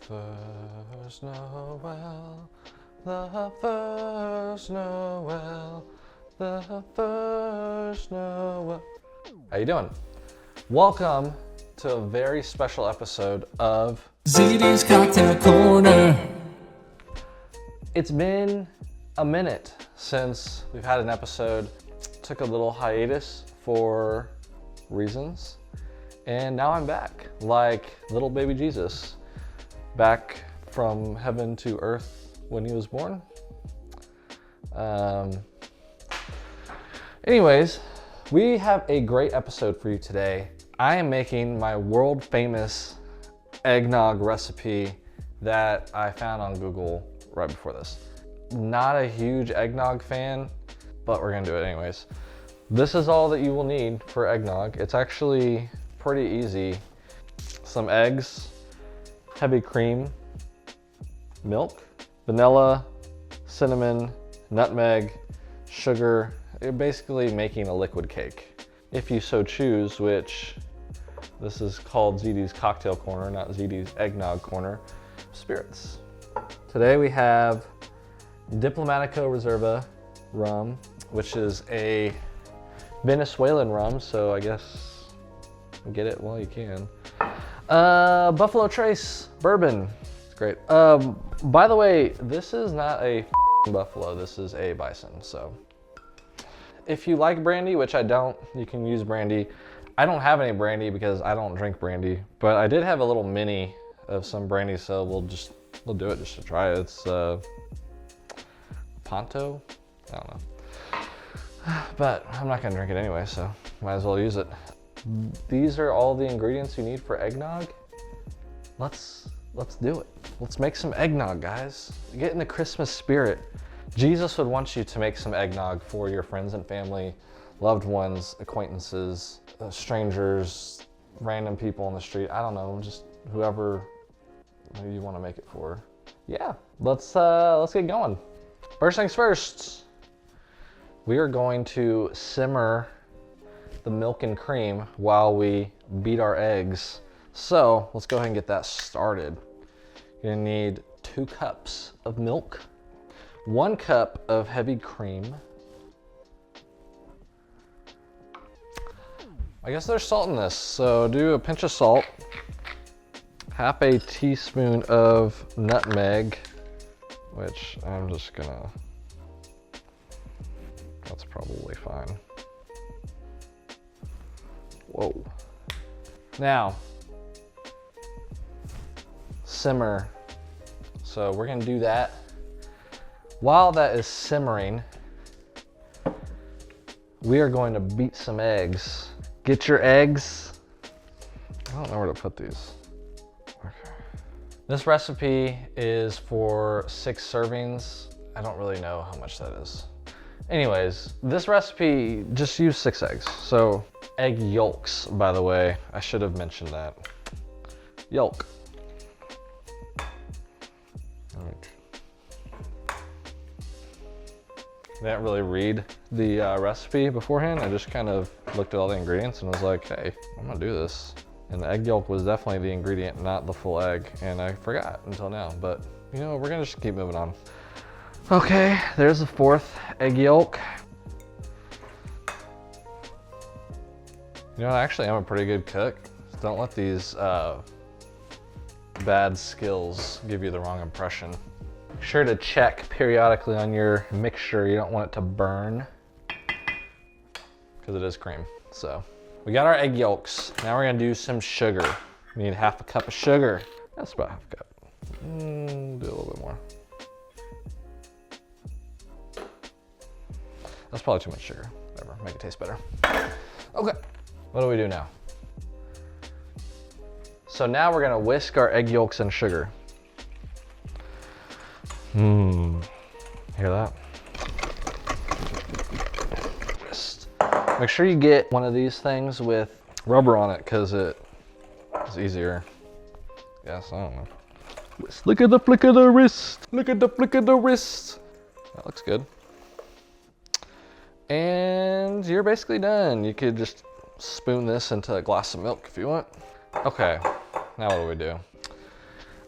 first Noel, the first Noel, the first Noel. How you doing? Welcome to a very special episode of ZD's Cocktail Corner. It's been a minute since we've had an episode. Took a little hiatus for reasons, and now I'm back, like little baby Jesus, back from heaven to earth when he was born. Anyways, we have a great episode for you today. I am making my world famous eggnog recipe that I found on Google right before this. Not a huge eggnog fan, but we're gonna do it anyways. This is all that you will need for eggnog. It's actually pretty easy. Some eggs, heavy cream, milk, vanilla, cinnamon, nutmeg, sugar. You're basically making a liquid cake. If you so choose, which this is called ZD's Cocktail Corner, not ZD's Eggnog Corner, spirits. Today we have Diplomatico Reserva rum, which is a Venezuelan rum, so I guess get it while you can. Buffalo Trace bourbon, it's great. By the way, this is not a buffalo, this is a bison, so. If you like brandy, which I don't, you can use brandy. I don't have any brandy because I don't drink brandy, but I did have a little mini of some brandy, so we'll do it just to try it. It's Ponto? I don't know. But I'm not gonna drink it anyway, so might as well use it. These are all the ingredients you need for eggnog. Let's do it. Let's make some eggnog, guys. Get in the Christmas spirit. Jesus would want you to make some eggnog for your friends and family, loved ones, acquaintances, strangers, random people on the street. I don't know, just whoever you want to make it for. Yeah, let's get going. First things first, we are going to simmer the milk and cream while we beat our eggs. So let's go ahead and get that started. You're gonna need 2 cups of milk, 1 cup of heavy cream. I guess there's salt in this, so do a pinch of salt, half a teaspoon of nutmeg, which I'm just gonna, that's probably fine. Whoa. Now, simmer. So we're gonna do that. While that is simmering, we are going to beat some eggs. Get your eggs. I don't know where to put these. Okay. This recipe is for 6 servings. I don't really know how much that is. Anyways, this recipe, just use 6 eggs. So egg yolks, by the way, I should have mentioned that. Yolk. I didn't really read the recipe beforehand. I just kind of looked at all the ingredients and was like, hey, I'm gonna do this. And the egg yolk was definitely the ingredient, not the full egg. And I forgot until now, but you know, we're gonna just keep moving on. Okay, there's the 4th egg yolk. You know, actually I'm a pretty good cook. Don't let these bad skills give you the wrong impression. Make sure to check periodically on your mixture. You don't want it to burn because it is cream. So we got our egg yolks. Now we're gonna do some sugar. We need half a cup of sugar. That's about half a cup. Do a little bit more. That's probably too much sugar. Whatever, make it taste better. Okay, what do we do now? So now we're gonna whisk our egg yolks and sugar. Hear that? Just make sure you get one of these things with rubber on it because it is easier. Yes, I don't know. Look at the flick of the wrist. Look at the flick of the wrist. That looks good. And you're basically done. You could just spoon this into a glass of milk if you want. Okay, now what do we do?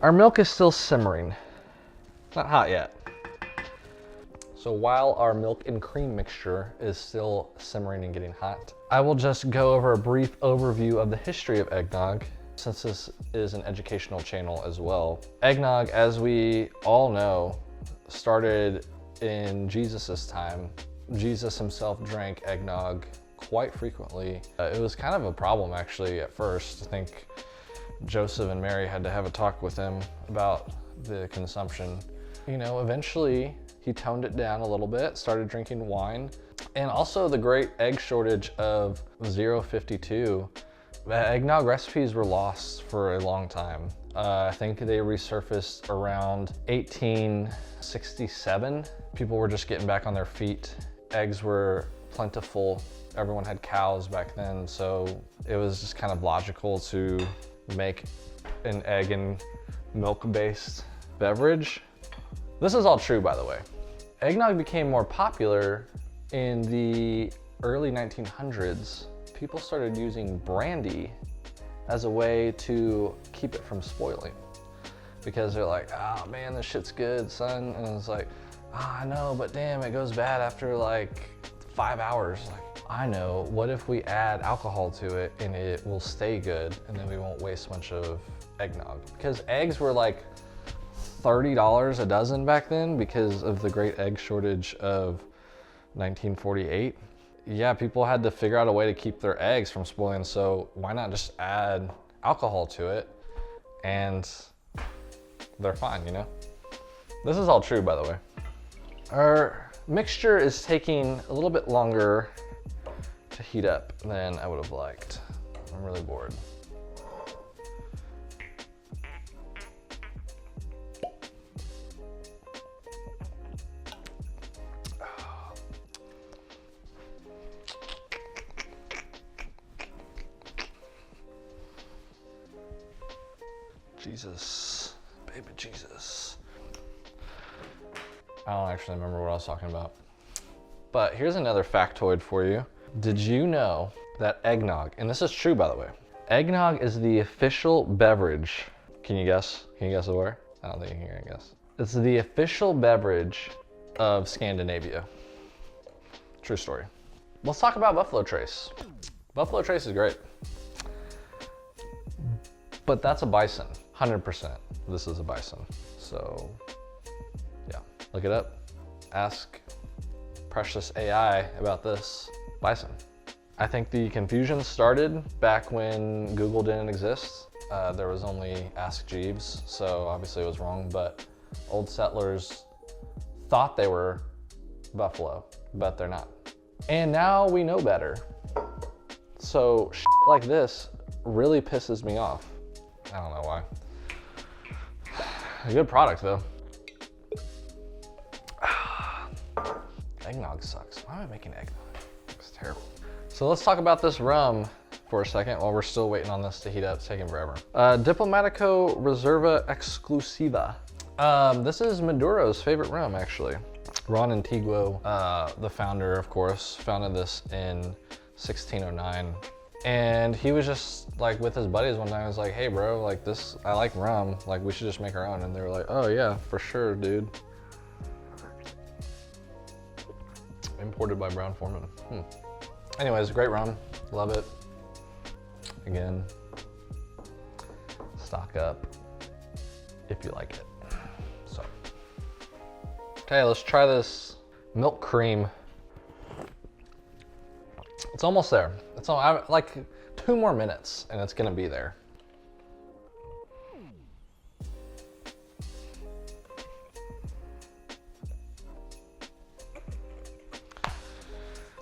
Our milk is still simmering. It's not hot yet. So while our milk and cream mixture is still simmering and getting hot, I will just go over a brief overview of the history of eggnog, since this is an educational channel as well. Eggnog, as we all know, started in Jesus's time. Jesus himself drank eggnog quite frequently. It was kind of a problem actually at first. I think Joseph and Mary had to have a talk with him about the consumption. You know, eventually he toned it down a little bit, started drinking wine. And also the great egg shortage of 052. Eggnog recipes were lost for a long time. I think they resurfaced around 1867. People were just getting back on their feet. Eggs were plentiful. Everyone had cows back then, so it was just kind of logical to make an egg and milk-based beverage. This is all true, by the way. Eggnog became more popular in the early 1900s. People started using brandy as a way to keep it from spoiling, because they're like, oh man, this shit's good, son. And it's like, oh, I know, but damn, it goes bad after like 5 hours. Like, I know, what if we add alcohol to it and it will stay good, and then we won't waste a bunch of eggnog? Because eggs were like $30 a dozen back then because of the great egg shortage of 1948. Yeah, people had to figure out a way to keep their eggs from spoiling, so why not just add alcohol to it and they're fine, you know? This is all true, by the way. Our mixture is taking a little bit longer to heat up than I would have liked. I'm really bored. Jesus, baby Jesus. I don't actually remember what I was talking about. But here's another factoid for you. Did you know that eggnog, and this is true by the way, eggnog is the official beverage. Can you guess? Can you guess where? I don't think you can guess. It's the official beverage of Scandinavia. True story. Let's talk about Buffalo Trace. Buffalo Trace is great. But that's a bison, 100%. This is a bison. So yeah, look it up. Ask precious AI about this bison. I think the confusion started back when Google didn't exist. There was only Ask Jeeves, so obviously it was wrong, but old settlers thought they were buffalo, but they're not. And now we know better. So shit like this really pisses me off. I don't know why. A good product though. Eggnog sucks. Why am I making eggnog? It's terrible. So let's talk about this rum for a second while we're still waiting on this to heat up. It's taking forever. Diplomatico Reserva Exclusiva. This is Maduro's favorite rum, actually. Ron Antiguo, the founder, of course, founded this in 1609. And he was just like with his buddies one time, he was like, hey bro, like this, I like rum, like we should just make our own. And they were like, oh yeah, for sure, dude. Imported by Brown Forman. Anyways, great rum, love it. Again, stock up if you like it. So, okay, let's try this milk cream. It's almost there. It's all, like 2 more minutes and it's gonna be there.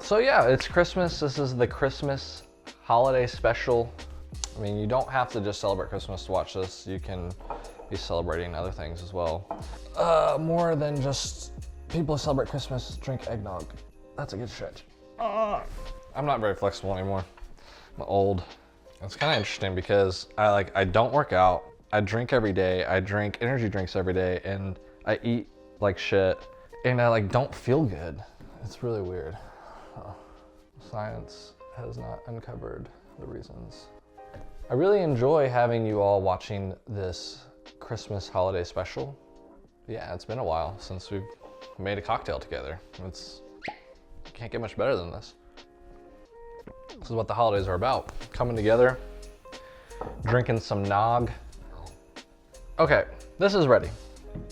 So yeah, it's Christmas. This is the Christmas holiday special. I mean, you don't have to just celebrate Christmas to watch this. You can be celebrating other things as well. More than just people who celebrate Christmas drink eggnog. That's a good stretch. I'm not very flexible anymore. I'm old. It's kind of interesting because I don't work out. I drink every day. I drink energy drinks every day, and I eat like shit, and I don't feel good. It's really weird. Science has not uncovered the reasons. I really enjoy having you all watching this Christmas holiday special. Yeah, it's been a while since we've made a cocktail together. Can't get much better than this. This is what the holidays are about. Coming together, drinking some nog. Okay, this is ready.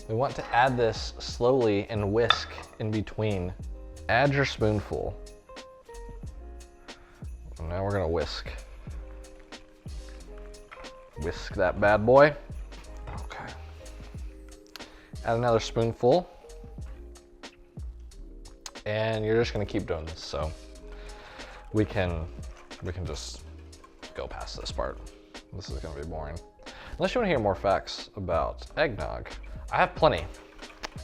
We want to add this slowly and whisk in between. Add your spoonful. And now we're gonna whisk. Whisk that bad boy. Okay. Add another spoonful. And you're just gonna keep doing this, so we can just go past this part. This is gonna be boring. Unless you wanna hear more facts about eggnog. I have plenty.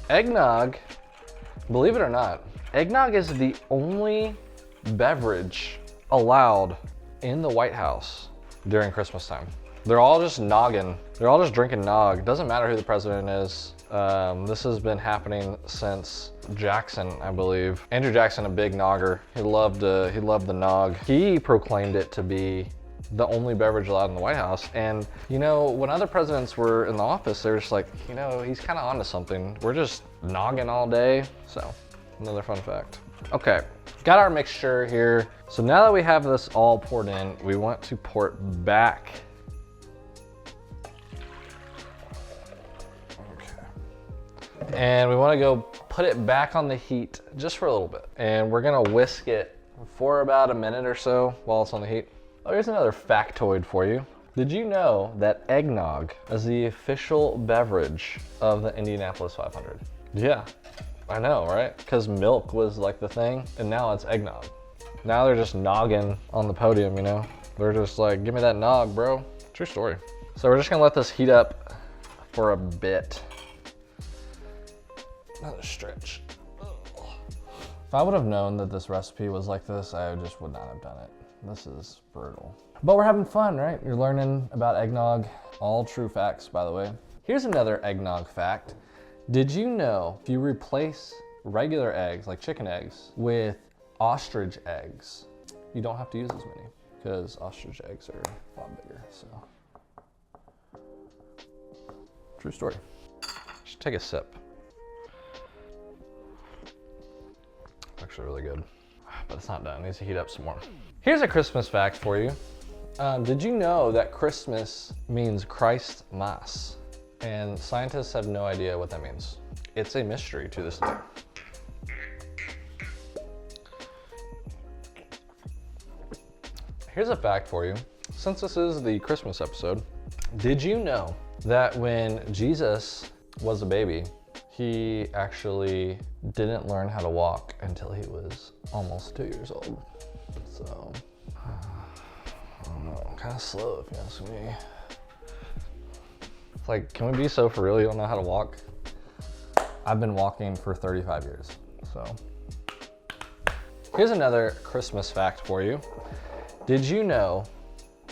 Eggnog, believe it or not, eggnog is the only beverage allowed in the White House during Christmas time. They're all just noggin. They're all just drinking nog. Doesn't matter who the president is. This has been happening since Jackson, I believe. Andrew Jackson, a big nogger. He loved the nog. He proclaimed it to be the only beverage allowed in the White House. And you know, when other presidents were in the office, they were just like, you know, he's kind of onto something. We're just noggin all day. So, another fun fact. Okay, got our mixture here. So now that we have this all poured in, we want to pour it back. Okay. And we want to go put it back on the heat just for a little bit. And we're gonna whisk it for about a minute or so while it's on the heat. Oh, here's another factoid for you. Did you know that eggnog is the official beverage of the Indianapolis 500? Yeah, I know, right? Because milk was like the thing, and now it's eggnog. Now they're just noggin on the podium, you know? They're just like, give me that nog, bro. True story. So we're just gonna let this heat up for a bit. Another stretch. If I would have known that this recipe was like this, I just would not have done it. This is brutal. But we're having fun, right? You're learning about eggnog. All true facts, by the way. Here's another eggnog fact. Did you know if you replace regular eggs, like chicken eggs, with ostrich eggs, you don't have to use as many because ostrich eggs are a lot bigger, so. True story. Just take a sip. Actually really good, but it's not done. It needs to heat up some more. Here's a Christmas fact for you. Did you know that Christmas means Christ Mas? And scientists have no idea what that means. It's a mystery to this day. Here's a fact for you. Since this is the Christmas episode, did you know that when Jesus was a baby, he actually didn't learn how to walk until he was almost 2 years old? So, I don't know, kind of slow if you ask me. It's like, can we be so for real? You don't know how to walk? I've been walking for 35 years, so. Here's another Christmas fact for you. Did you know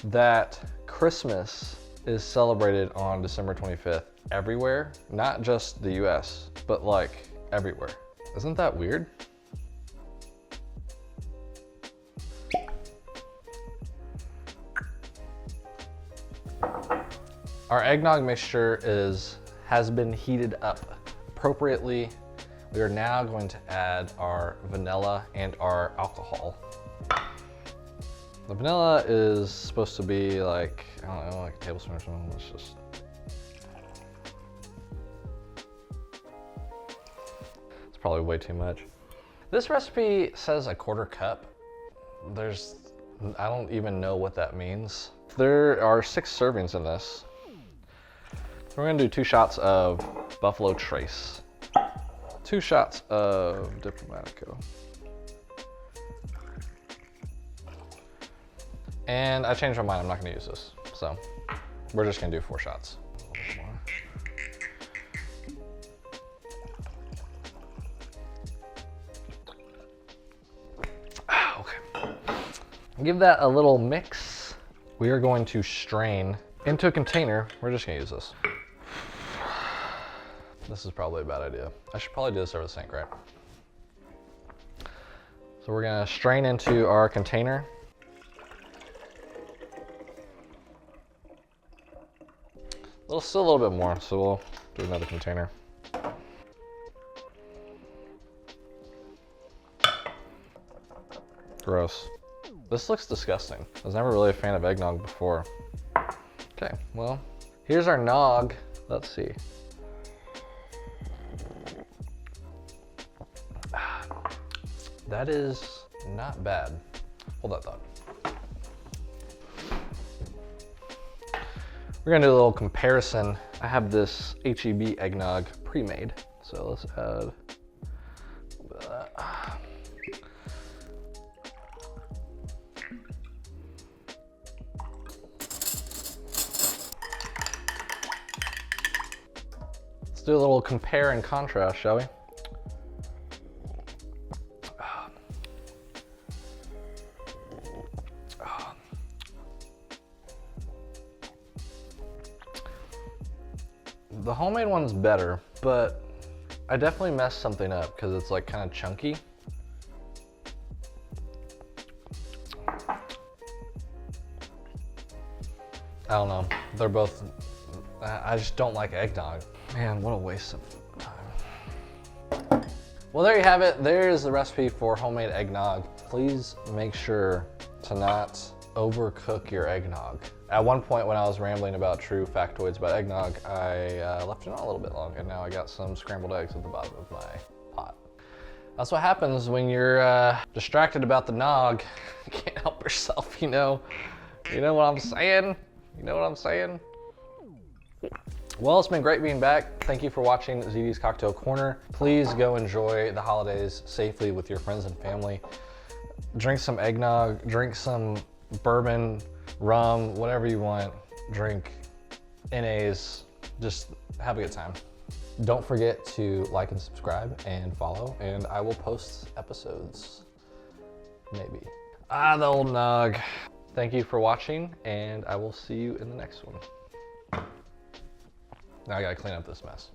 that Christmas is celebrated on December 25th everywhere? Not just the US, but like everywhere. Isn't that weird? Our eggnog mixture has been heated up appropriately. We are now going to add our vanilla and our alcohol. The vanilla is supposed to be like, I don't know, like a tablespoon or something. Let's just. It's probably way too much. This recipe says a 1/4 cup. I don't even know what that means. There are 6 servings in this. So we're gonna do 2 shots of Buffalo Trace, 2 shots of Diplomatico. And I changed my mind, I'm not gonna use this. So we're just gonna do 4 shots. Okay. Give that a little mix. We are going to strain into a container. We're just gonna use this. This is probably a bad idea. I should probably do this over the sink, right? So we're gonna strain into our container. A Well, still a little bit more, so we'll do another container. Gross. This looks disgusting. I was never really a fan of eggnog before. Okay, well, here's our nog. Let's see. That is not bad. Hold that thought. We're gonna do a little comparison. I have this HEB eggnog pre-made. So let's add a little bit of that. Let's do a little compare and contrast, shall we? The homemade one's better, but I definitely messed something up because it's like kind of chunky. I don't know. They're both, I just don't like eggnog. Man, what a waste of time. Well, there you have it. There's the recipe for homemade eggnog. Please make sure to not overcook your eggnog. At one point when I was rambling about true factoids about eggnog, I left it on a little bit long, and now I got some scrambled eggs at the bottom of my pot. That's what happens when you're distracted about the nog. You can't help yourself, you know? You know what I'm saying? You know what I'm saying? Well, it's been great being back. Thank you for watching ZD's Cocktail Corner. Please go enjoy the holidays safely with your friends and family. Drink some eggnog, drink some bourbon, rum, whatever you want. Drink NAs, just have a good time. Don't forget to like and subscribe and follow, and I will post episodes, maybe. The old nog. Thank you for watching, and I will see you in the next one. Now I gotta clean up this mess.